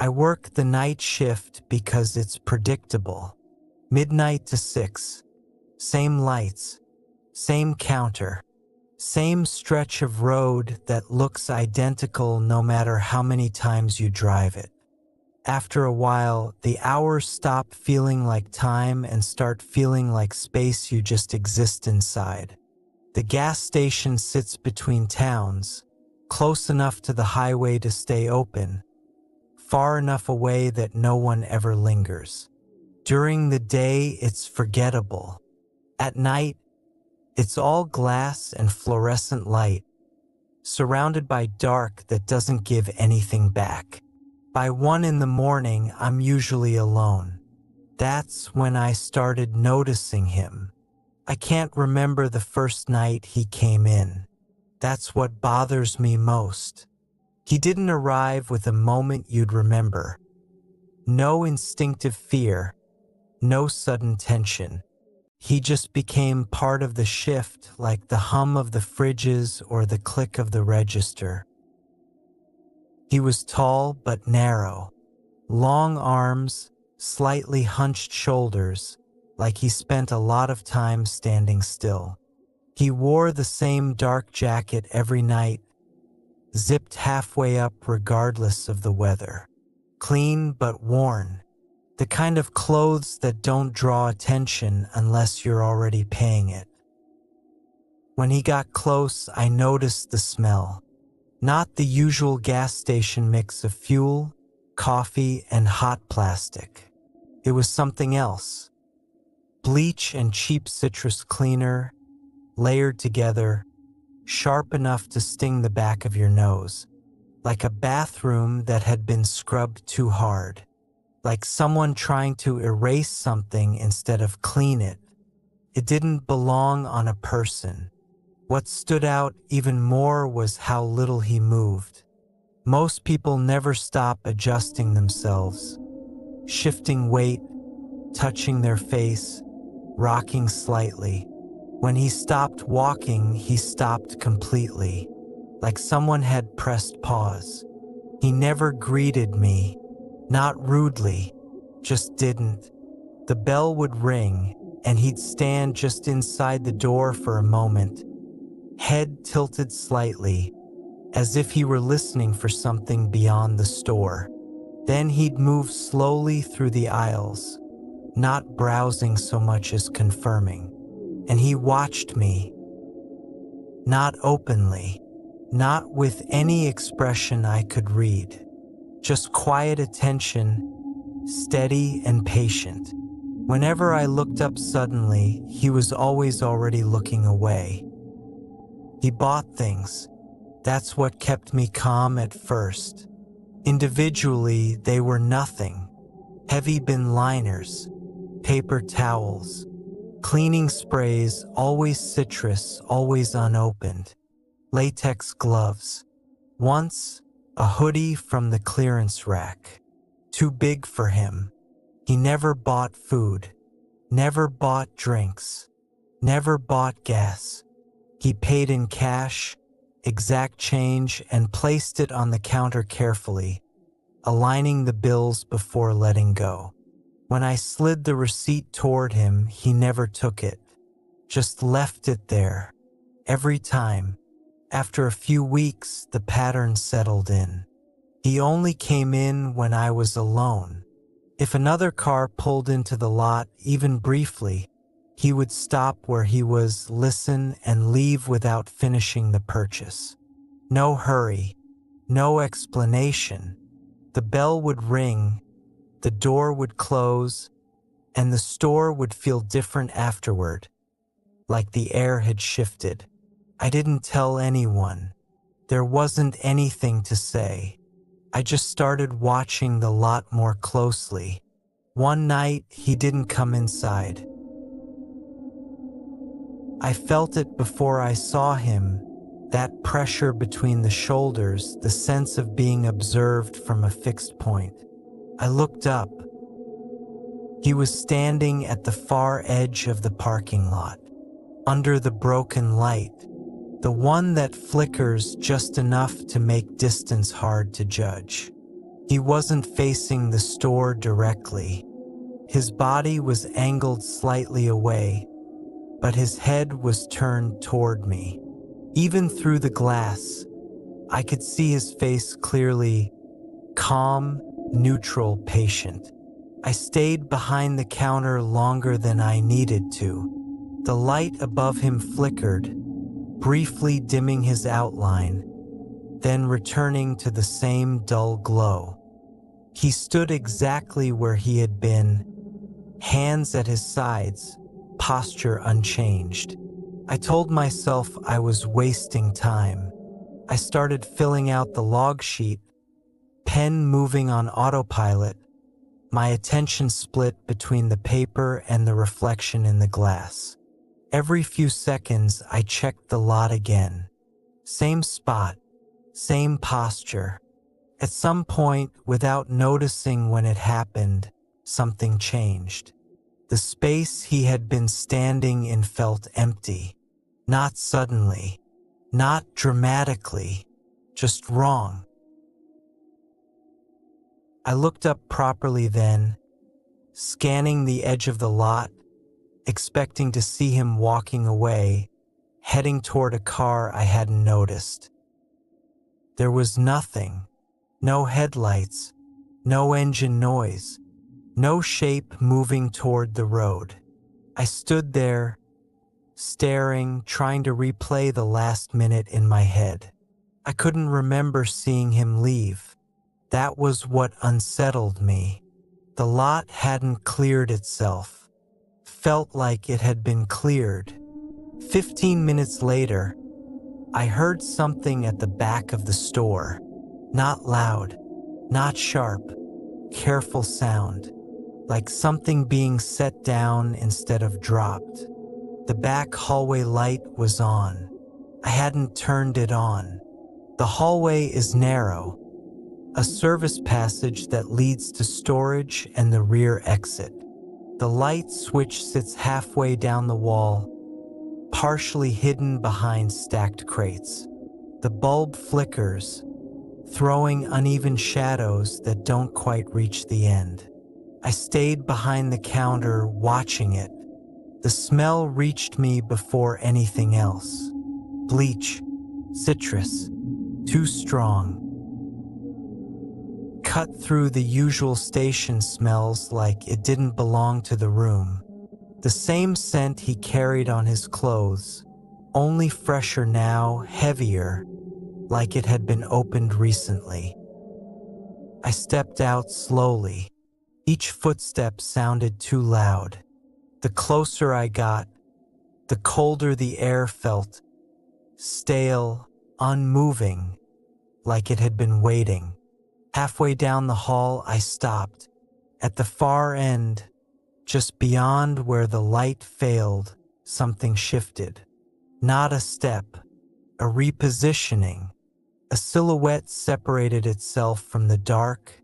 I work the night shift because it's predictable. Midnight to 6. Same lights. Same counter. Same stretch of road that looks identical no matter how many times you drive it. After a while, the hours stop feeling like time and start feeling like space you just exist inside. The gas station sits between towns, close enough to the highway to stay open, far enough away that no one ever lingers. During the day, it's forgettable. At night, it's all glass and fluorescent light, surrounded by dark that doesn't give anything back. By 1 in the morning, I'm usually alone. That's when I started noticing him. I can't remember the first night he came in. That's what bothers me most. He didn't arrive with a moment you'd remember. No instinctive fear, no sudden tension. He just became part of the shift, like the hum of the fridges or the click of the register. He was tall but narrow, long arms, slightly hunched shoulders, like he spent a lot of time standing still. He wore the same dark jacket every night, zipped halfway up regardless of the weather. Clean but worn. The kind of clothes that don't draw attention unless you're already paying it. When he got close, I noticed the smell. Not the usual gas station mix of fuel, coffee, and hot plastic. It was something else. Bleach and cheap citrus cleaner, layered together, sharp enough to sting the back of your nose. Like a bathroom that had been scrubbed too hard. Like someone trying to erase something instead of clean it. It didn't belong on a person. What stood out even more was how little he moved. Most people never stop adjusting themselves, shifting weight, touching their face, rocking slightly. When he stopped walking, he stopped completely, like someone had pressed pause. He never greeted me. Not rudely, just didn't. The bell would ring, and he'd stand just inside the door for a moment, head tilted slightly, as if he were listening for something beyond the store. Then he'd move slowly through the aisles, not browsing so much as confirming. And he watched me, not openly, not with any expression I could read. Just quiet attention, steady and patient. Whenever I looked up suddenly, he was always already looking away. He bought things. That's what kept me calm at first. Individually, they were nothing. Heavy bin liners, paper towels, cleaning sprays, always citrus, always unopened, latex gloves. Once, a hoodie from the clearance rack. Too big for him. He never bought food, never bought drinks, never bought gas. He paid in cash, exact change, and placed it on the counter carefully, aligning the bills before letting go. When I slid the receipt toward him, he never took it, just left it there. Every time. After a few weeks, the pattern settled in. He only came in when I was alone. If another car pulled into the lot, even briefly, he would stop where he was, listen, and leave without finishing the purchase. No hurry, no explanation. The bell would ring, the door would close, and the store would feel different afterward, like the air had shifted. I didn't tell anyone. There wasn't anything to say. I just started watching the lot more closely. One night, he didn't come inside. I felt it before I saw him, that pressure between the shoulders, the sense of being observed from a fixed point. I looked up. He was standing at the far edge of the parking lot, under the broken light, the one that flickers just enough to make distance hard to judge. He wasn't facing the store directly. His body was angled slightly away, but his head was turned toward me. Even through the glass, I could see his face clearly, calm, neutral, patient. I stayed behind the counter longer than I needed to. The light above him flickered, briefly dimming his outline, then returning to the same dull glow. He stood exactly where he had been, hands at his sides, posture unchanged. I told myself I was wasting time. I started filling out the log sheet, pen moving on autopilot, my attention split between the paper and the reflection in the glass. Every few seconds, I checked the lot again. Same spot, same posture. At some point, without noticing when it happened, something changed. The space he had been standing in felt empty. Not suddenly, not dramatically, just wrong. I looked up properly then, scanning the edge of the lot, expecting to see him walking away, heading toward a car I hadn't noticed. There was nothing, no headlights, no engine noise, no shape moving toward the road. I stood there, staring, trying to replay the last minute in my head. I couldn't remember seeing him leave. That was what unsettled me. The lot hadn't cleared itself. Felt like it had been cleared. 15 minutes later, I heard something at the back of the store. Not loud, not sharp, careful sound, like something being set down instead of dropped. The back hallway light was on. I hadn't turned it on. The hallway is narrow, a service passage that leads to storage and the rear exit. The light switch sits halfway down the wall, partially hidden behind stacked crates. The bulb flickers, throwing uneven shadows that don't quite reach the end. I stayed behind the counter, watching it. The smell reached me before anything else. Bleach, citrus, too strong. Cut through the usual station smells like it didn't belong to the room. The same scent he carried on his clothes, only fresher now, heavier, like it had been opened recently. I stepped out slowly. Each footstep sounded too loud. The closer I got, the colder the air felt, stale, unmoving, like it had been waiting. Halfway down the hall, I stopped. At the far end, just beyond where the light failed, something shifted. Not a step, a repositioning. A silhouette separated itself from the dark,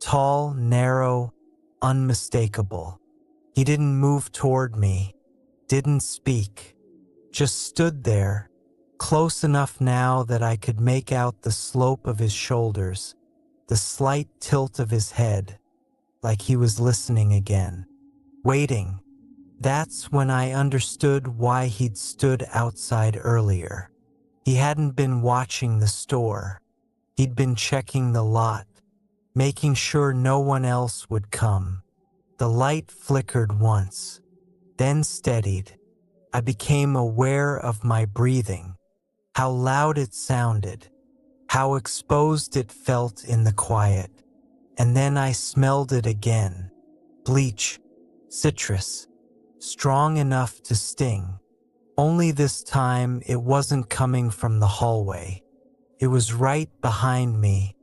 tall, narrow, unmistakable. He didn't move toward me, didn't speak, just stood there, close enough now that I could make out the slope of his shoulders, the slight tilt of his head, like he was listening again, waiting. That's when I understood why he'd stood outside earlier. He hadn't been watching the store. He'd been checking the lot, making sure no one else would come. The light flickered once, then steadied. I became aware of my breathing, how loud it sounded, how exposed it felt in the quiet. And then I smelled it again. Bleach, citrus, strong enough to sting. Only this time it wasn't coming from the hallway. It was right behind me,